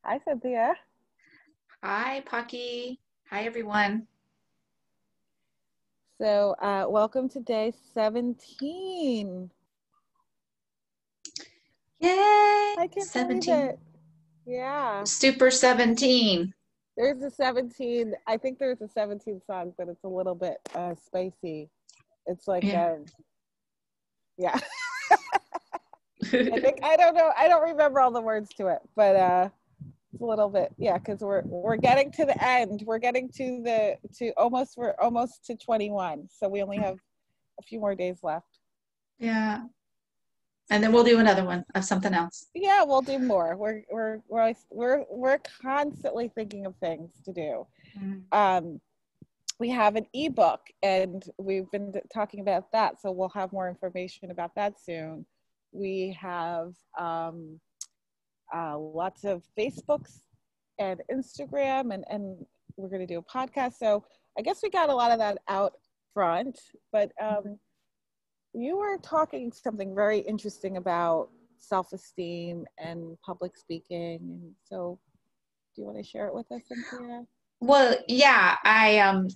Hi, Cynthia. Hi, Phaki. Hi, everyone. So, welcome to day 17. Yay! I can't believe 17. it. Yeah. Super 17. There's a 17. I think there's a 17 song, but it's a little bit spicy. It's like, Yeah. yeah. I don't know. I don't remember all the words to it, but it's a little bit, yeah, because we're getting to the end. We're getting we're almost to 21. So we only have a few more days left. Yeah. And then we'll do another one of something else. Yeah, we'll do more. We're constantly thinking of things to do. Mm. We have an ebook, and we've been talking about that, so we'll have more information about that soon. We have lots of Facebooks and Instagram, and we're going to do a podcast. So I guess we got a lot of that out front, but you were talking something very interesting about self-esteem and public speaking. And so do you want to share it with us, Cynthia? Well, yeah, I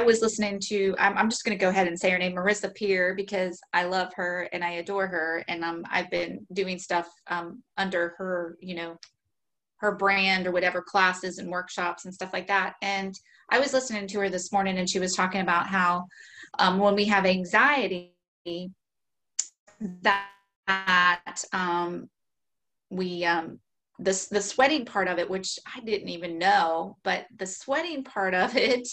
was listening to, I'm just going to go ahead and say her name, Marissa Peer, because I love her and I adore her. And I've been doing stuff under her, her brand or whatever, classes and workshops and stuff like that. And I was listening to her this morning, and she was talking about how when we have anxiety, that we the sweating part of it, which I didn't even know, but the sweating part of it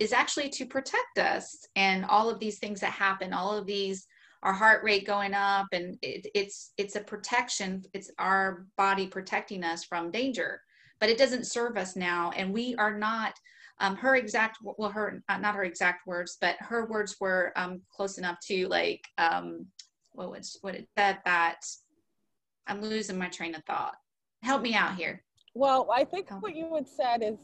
is actually to protect us, and all of these things that happen, all of these, our heart rate going up, and it's a protection. It's our body protecting us from danger, but it doesn't serve us now, and we are not. Her exact, well, her not her exact words, but her words were close enough to like what it said, that I'm losing my train of thought. Help me out here. Well, I think what you had said is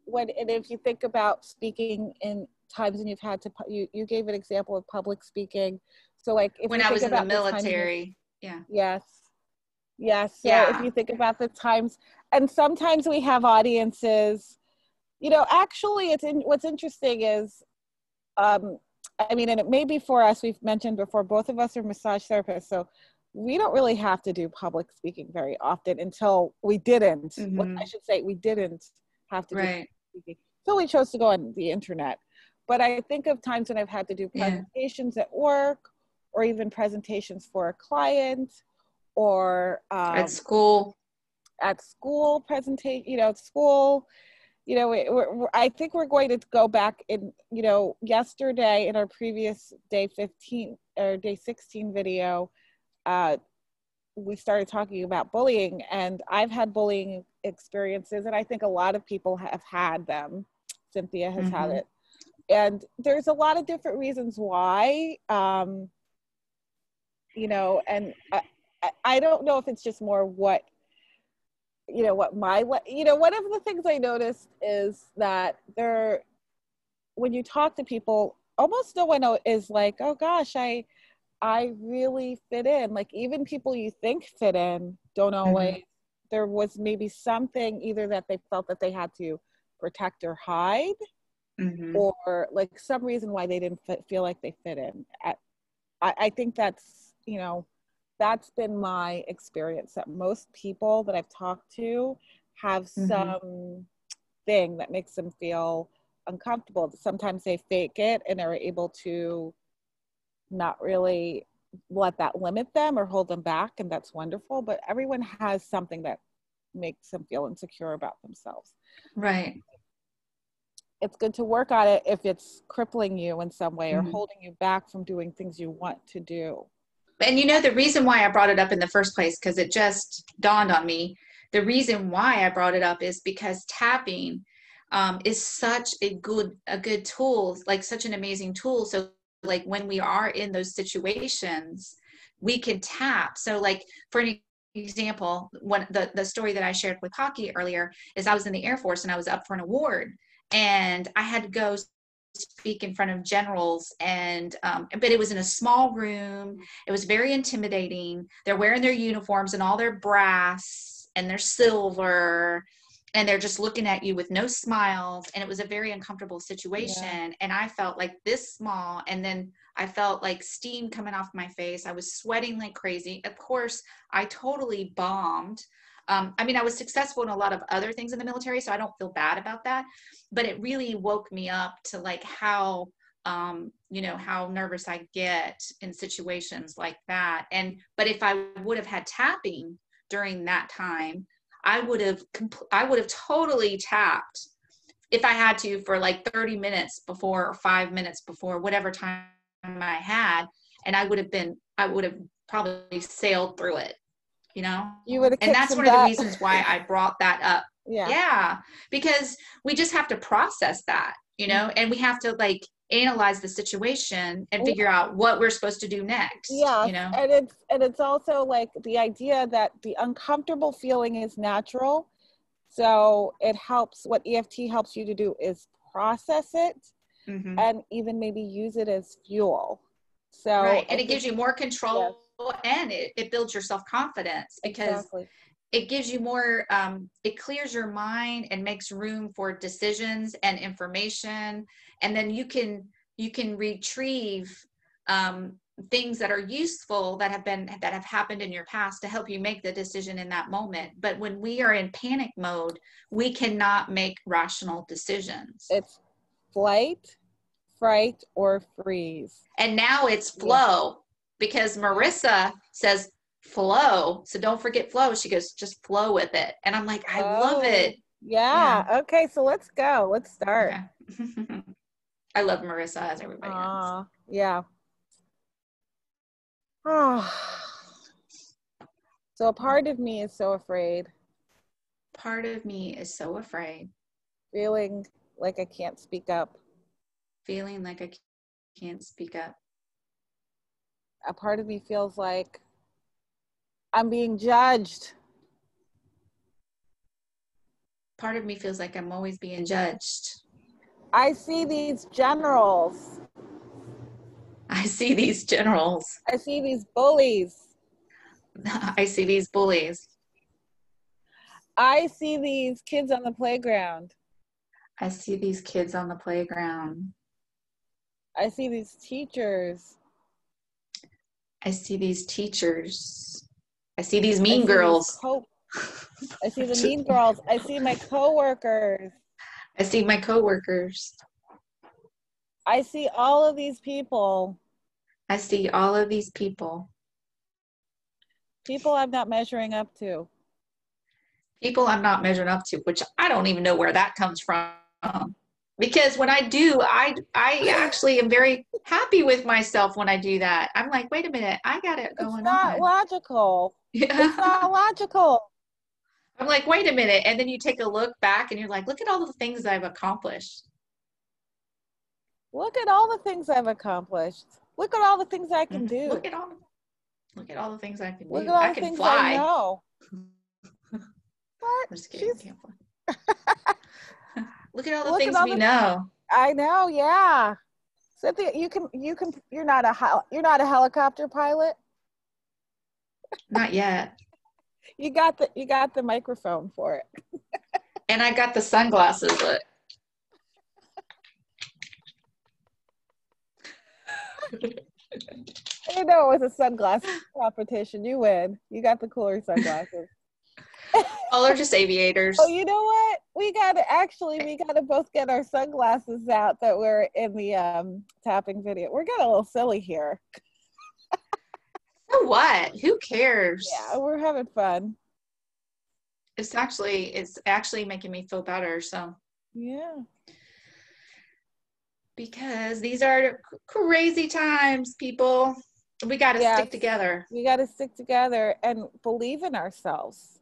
and if you think about speaking in times when you've had to, you gave an example of public speaking. So like if When you I think was in the about the times, military, yeah. yes. Yes. So if Yeah. you think about the times, and sometimes we have audiences, actually what's interesting is, I mean, and it may be for us, we've mentioned before, both of us are massage therapists. So we don't really have to do public speaking very often until we didn't. I should say we didn't have to do Right. public speaking. So we chose to go on the internet. But I think of times when I've had to do Yeah. presentations at work, or even presentations for a client, or At school. at school presentation, at school. I think we're going to go back in, yesterday in our previous day 15 or day 16 video, we started talking about bullying, and I've had bullying experiences, and I think a lot of people have had them. Cynthia has had it. And there's a lot of different reasons why, and I don't know if it's just more what one of the things I noticed is that when you talk to people, almost no one is like, oh gosh, I really fit in. Like even people you think fit in don't always. There was maybe something either that they felt that they had to protect or hide, or like some reason why they didn't feel like they fit in. I think that's been my experience, that most people that I've talked to have some thing that makes them feel uncomfortable. Sometimes they fake it and are able to not really let that limit them or hold them back, and that's wonderful. But everyone has something that makes them feel insecure about themselves. Right. It's good to work on it if it's crippling you in some way or holding you back from doing things you want to do. And the reason why I brought it up in the first place, because it just dawned on me, the reason why I brought it up is because tapping is such a good tool, like such an amazing tool. So like when we are in those situations, we can tap. So like for an example, the story that I shared with Phaki earlier is I was in the Air Force and I was up for an award, and I had to go speak in front of generals, and but it was in a small room. It was very intimidating. They're wearing their uniforms and all their brass, and they're silver and they're just looking at you with no smiles. And it was a very uncomfortable situation. Yeah. And I felt like this small, and then I felt like steam coming off my face. I was sweating like crazy. Of course, I totally bombed. I mean, I was successful in a lot of other things in the military, so I don't feel bad about that. But it really woke me up to like how, how nervous I get in situations like that. But if I would have had tapping during that time, I would have totally tapped if I had to for like 30 minutes before or 5 minutes before, whatever time I had, and I would have probably sailed through it, You would have and kicked that's some one of the butt. reasons why I brought that up. Yeah. Yeah, because we just have to process that, and we have to like analyze the situation and figure out what we're supposed to do next. Yes, and it's also like the idea that the uncomfortable feeling is natural. So it helps, what EFT helps you to do is process it and even maybe use it as fuel. So right, and it gives you more control. Yes. And it builds your self-confidence, because Exactly. it gives you more, it clears your mind and makes room for decisions and information. And then you can retrieve things that are useful that have happened in your past to help you make the decision in that moment. But when we are in panic mode, we cannot make rational decisions. It's flight, fright, or freeze. And now it's flow, because Marissa says flow. So don't forget flow. She goes, just flow with it. And I'm like, I love it. Yeah. Okay. So let's go. Let's start. Okay. I love Marissa, as everybody knows. Yeah. So a part of me is so afraid. Part of me is so afraid. Feeling like I can't speak up. Feeling like I can't speak up. A part of me feels like I'm being judged. Part of me feels like I'm always being judged. I see these generals. I see these generals. I see these bullies. I see these bullies. I see these kids on the playground. I see these kids on the playground. I see these teachers. I see these teachers. I see these mean girls. I see the mean girls. I see my coworkers. I see my coworkers. I see all of these people. I see all of these people. People I'm not measuring up to. People I'm not measuring up to, which I don't even know where that comes from. Because when I do, I actually am very happy with myself when I do that. I'm like, wait a minute, I got it going on. It's not logical. Yeah. It's not logical. I'm like, wait a minute. And then you take a look back and you're like, look at all the things I've accomplished. Look at all the things I've accomplished. Look at all the things I can do. Look at all the things I can do. Look at all I the can things fly. I know. What? I'm just kidding. Can't fly. Look at all the things we know. I know, yeah. Cynthia, you're not a helicopter pilot? Not yet. You got the microphone for it. And I got the sunglasses. Look. I know it was a sunglasses competition. You win. You got the cooler sunglasses. Oh, they're just aviators. Oh, you know what? We gotta both get our sunglasses out that were in the tapping video. We're getting a little silly here. So what? Who cares? Yeah, we're having fun. It's actually making me feel better. So yeah, because these are crazy times, people. We got to stick together. We got to stick together and believe in ourselves.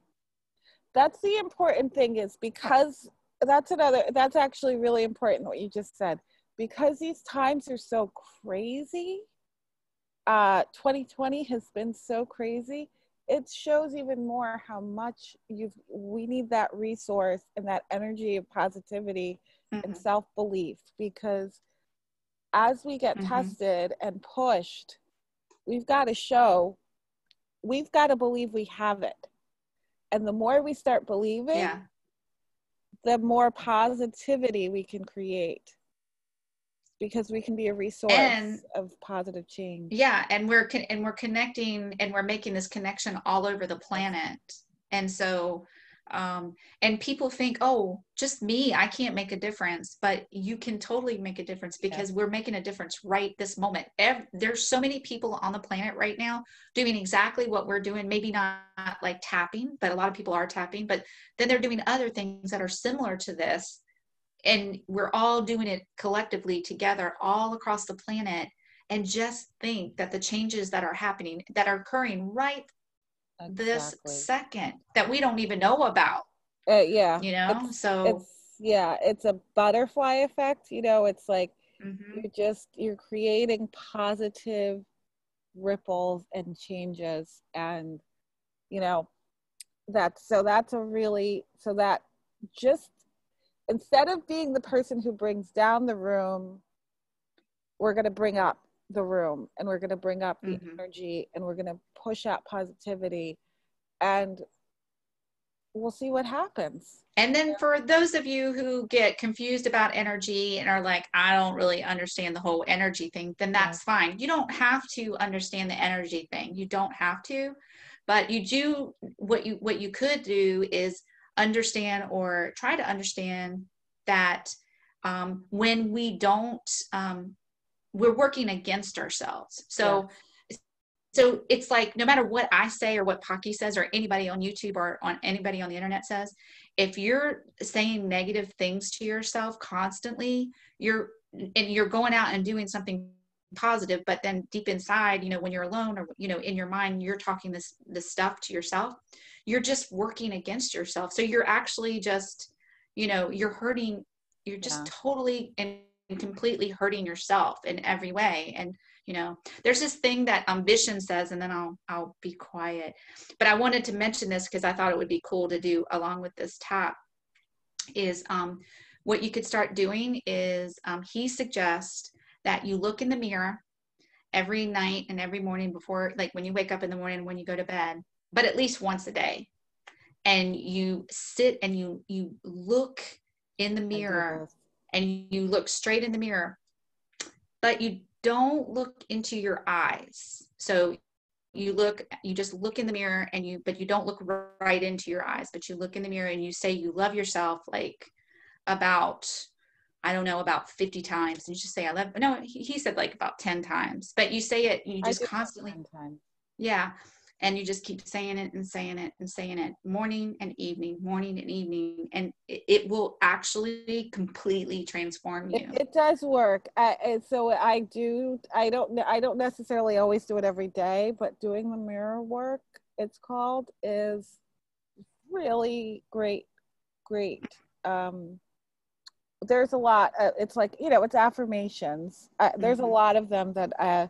That's the important thing, is because that's actually really important what you just said, because these times are so crazy. 2020 has been so crazy. It shows even more how much we need that resource and that energy of positivity and self-belief, because as we get tested and pushed, we've got to believe we have it. And the more we start believing, Yeah. the more positivity we can create, because we can be a resource And of positive change. yeah, and we're connecting, and we're making this connection all over the planet. And so and people think, oh, just me, I can't make a difference, but you can totally make a difference, because we're making a difference right this moment. There's so many people on the planet right now doing exactly what we're doing, maybe not like tapping, but a lot of people are tapping, but then they're doing other things that are similar to this, and we're all doing it collectively together all across the planet. And just think that the changes that are happening, that are occurring right this second, that we don't even know about. Yeah, You know, it's a butterfly effect. You know, it's like mm-hmm. you're creating positive ripples and changes, and you know, that just instead of being the person who brings down the room, we're going to bring up the room, and we're going to bring up the energy, and we're going to push out positivity, and we'll see what happens. And then for those of you who get confused about energy and are like, I don't really understand the whole energy thing, then that's fine. You don't have to understand the energy thing. You don't have to, but you do, what you could do is understand, or try to understand, that when we don't, we're working against ourselves. So it's like, no matter what I say or what Phaki says or anybody on YouTube or on anybody on the internet says, if you're saying negative things to yourself constantly, you're going out and doing something positive, but then deep inside, you know, when you're alone, or, you know, in your mind, you're talking this stuff to yourself, you're just working against yourself. So you're actually just, you know, you're just totally and completely hurting yourself in every way. And you know, there's this thing that Vision says, and then I'll be quiet. But I wanted to mention this because I thought it would be cool to do along with this tap. Is what you could start doing is he suggests that you look in the mirror every night and every morning before, like when you wake up in the morning and when you go to bed, but at least once a day, and you sit and you look in the mirror, and you look straight in the mirror, but you don't look into your eyes. So you just look in the mirror, and but you don't look right into your eyes, but you look in the mirror and you say you love yourself, like about, I don't know, about 50 times. And you just say, I love, no, he said like about 10 times, but you say it, you just constantly, 10 times. Yeah. And you just keep saying it and saying it and saying it, morning and evening, and it will actually completely transform you. It does work. So I don't necessarily always do it every day, but doing the mirror work, it's called, is really great. There's a lot. It's like, you know, it's affirmations. There's a lot of them that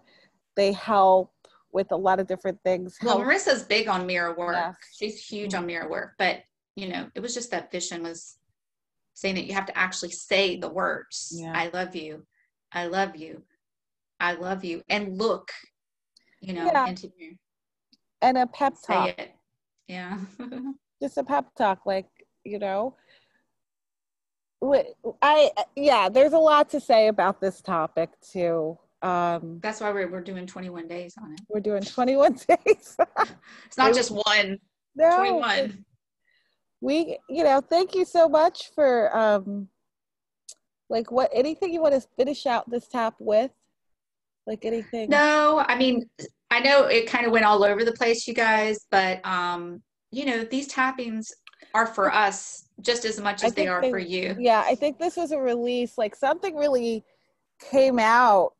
they help with a lot of different things. Well, Marissa's big on mirror work. Yes. She's huge on mirror work, but you know, it was just that Vision was saying that you have to actually say the words. Yeah. I love you. I love you. I love you. And look, you know, into you. And a pep talk. Say it. Yeah. Just a pep talk, like, you know. There's a lot to say about this topic too. That's why we're doing 21 days on it. We're doing 21 days. It's not just one. No, 21. Thank you so much for anything you want to finish out this tap with? Like anything? No, I mean, I know it kind of went all over the place, you guys, but you know, these tappings are for us just as much as they are for you. Yeah, I think this was a release, like something really came out,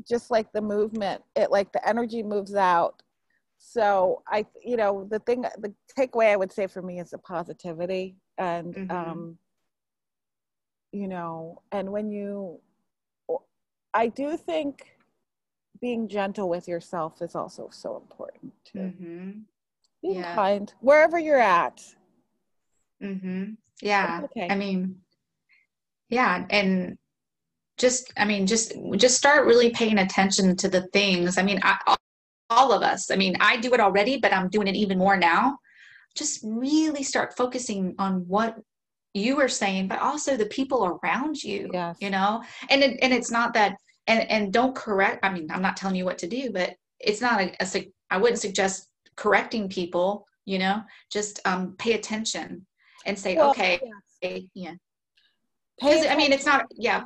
just like the movement, like the energy moves out. So the takeaway I would say for me is the positivity, and and I do think being gentle with yourself is also so important too. Be kind wherever you're at. Yeah. Okay. I mean, yeah. And just start really paying attention to the things. I mean, all of us. I mean, I do it already, but I'm doing it even more now. Just really start focusing on what you were saying, but also the people around you, Yes. you know, and it's not that, and don't correct. I mean, I'm not telling you what to do, but it's not I wouldn't suggest correcting people, you know, just pay attention and say, Well, okay, yes. yeah. Pay Because I mean, it's attention. not, yeah,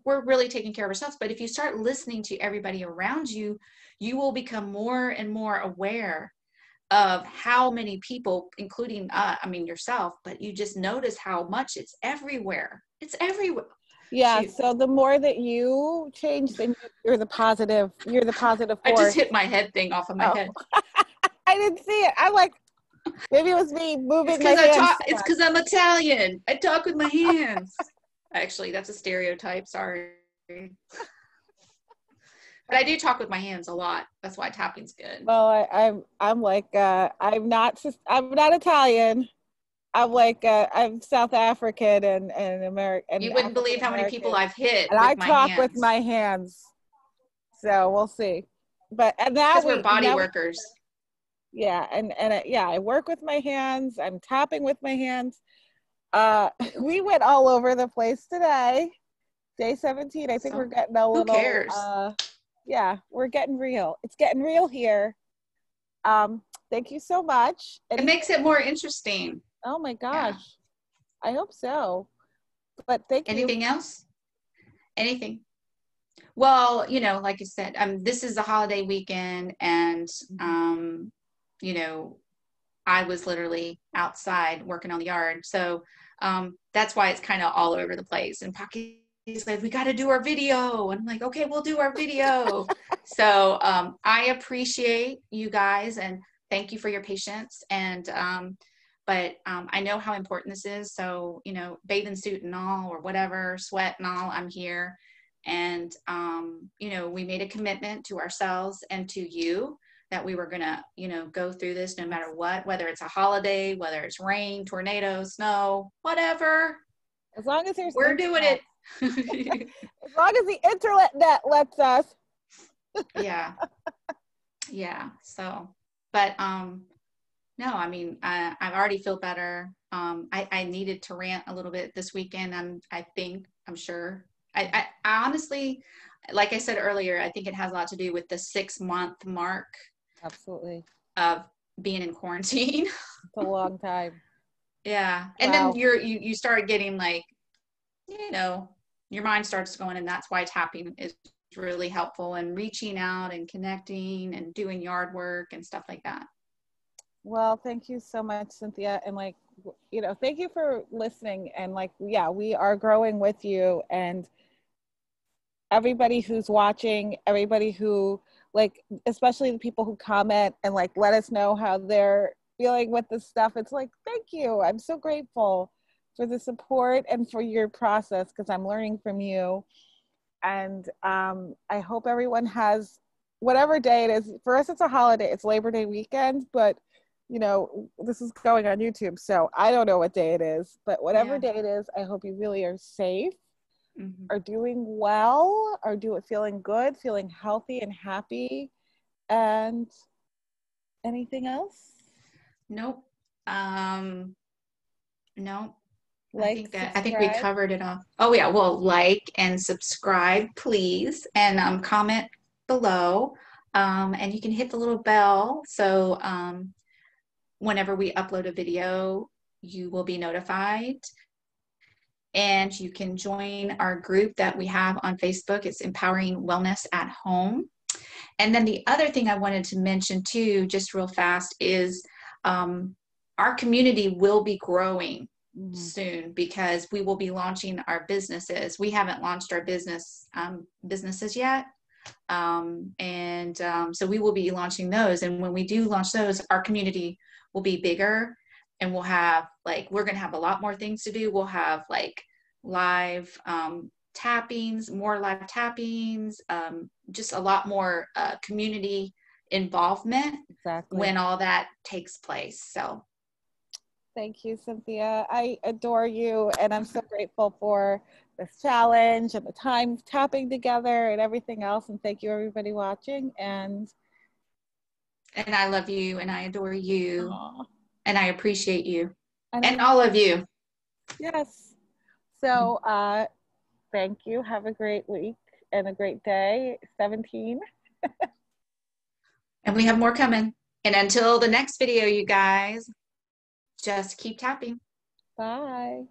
we're really taking care of ourselves. But if you start listening to everybody around you, you will become more and more aware of how many people, including, I mean, yourself, but you just notice how much it's everywhere. It's everywhere. Yeah, Shoot, so the more that you change, then you're the positive I just force. hit my head thing off of my Oh, head. I didn't see it. I'm like, maybe it was me It's moving my because hands too it's much. because I'm Italian. I talk with my hands. Actually, that's a stereotype. Sorry. But I do talk with my hands a lot. That's why tapping's good. Well, I'm like I'm not Italian. I'm like I'm South African and American You and wouldn't African believe how many people American, I've hit and I with my talk with hands. my hands. So we'll see. But and It's now because we're body workers. yeah, yeah, I work with my hands. I'm tapping with my hands. We went all over the place today. Day 17. I think we're So getting a who little cares? yeah, we're getting real. It's getting real here. Thank you so much. It makes it more interesting. Oh my Yeah. gosh. I hope so. But thank you. Anything else? Anything? Well, you know, like I said, this is a holiday weekend, and you know, I was literally outside working on the yard, so that's why it's kind of all over the place. And Pocky's like, "We got to do our video," and I'm like, "Okay, we'll do our video." So I appreciate you guys, and thank you for your patience. And but I know how important this is. So you know, bathing suit and all, or whatever, sweat and all, I'm here. And you know, we made a commitment to ourselves and to you that we were gonna, you know, go through this no matter what, whether it's a holiday, whether it's rain, tornado, snow, whatever. As long as there's We're doing internet. it. As long as the internet net lets us. Yeah. Yeah. So, but no, I mean, I already feel better. I needed to rant a little bit this weekend. I'm sure. I honestly, like I said earlier, I think it has a lot to do with the 6-month mark Absolutely. of being in quarantine. It's a long time. Yeah. And then Wow. you start getting like, you know, your mind starts going, and that's why tapping is really helpful, and reaching out and connecting and doing yard work and stuff like that. Well, thank you so much, Cynthia. And like, you know, thank you for listening. And like, yeah, we are growing with you. And everybody who's watching, everybody who like, especially the people who comment and like let us know how they're feeling with this stuff. It's like, thank you. I'm so grateful for the support and for your process because I'm learning from you. And I hope everyone has whatever day it is. For us, it's a holiday. It's Labor Day weekend, but you know, this is going on YouTube, so I don't know what day it is. But whatever Yeah. day it is, I hope you really are safe, Mm-hmm. are doing well, are feeling good, feeling healthy and happy. And anything else? Nope. Nope. Like, I think we subscribe. covered it all. Oh yeah, well, like and subscribe, please, and comment below. And you can hit the little bell so whenever we upload a video, you will be notified. And you can join our group that we have on Facebook. It's Empowering Wellness at Home. And then the other thing I wanted to mention too, just real fast, is our community will be growing soon because we will be launching our businesses. We haven't launched our businesses yet. So we will be launching those. And when we do launch those, our community will be bigger, and we'll have we're going to have a lot more things to do. We'll have live tappings, more live tappings, just a lot more community involvement Exactly. when all that takes place. So Thank you, Cynthia. I adore you, and I'm so grateful for this challenge and the time tapping together and everything else. And thank you, everybody watching. And And I love you and I adore you. Aw. And I appreciate you. And And all of you. yes. So thank you. Have a great week and a great day. 17. And we have more coming. And until the next video, you guys, just keep tapping. Bye.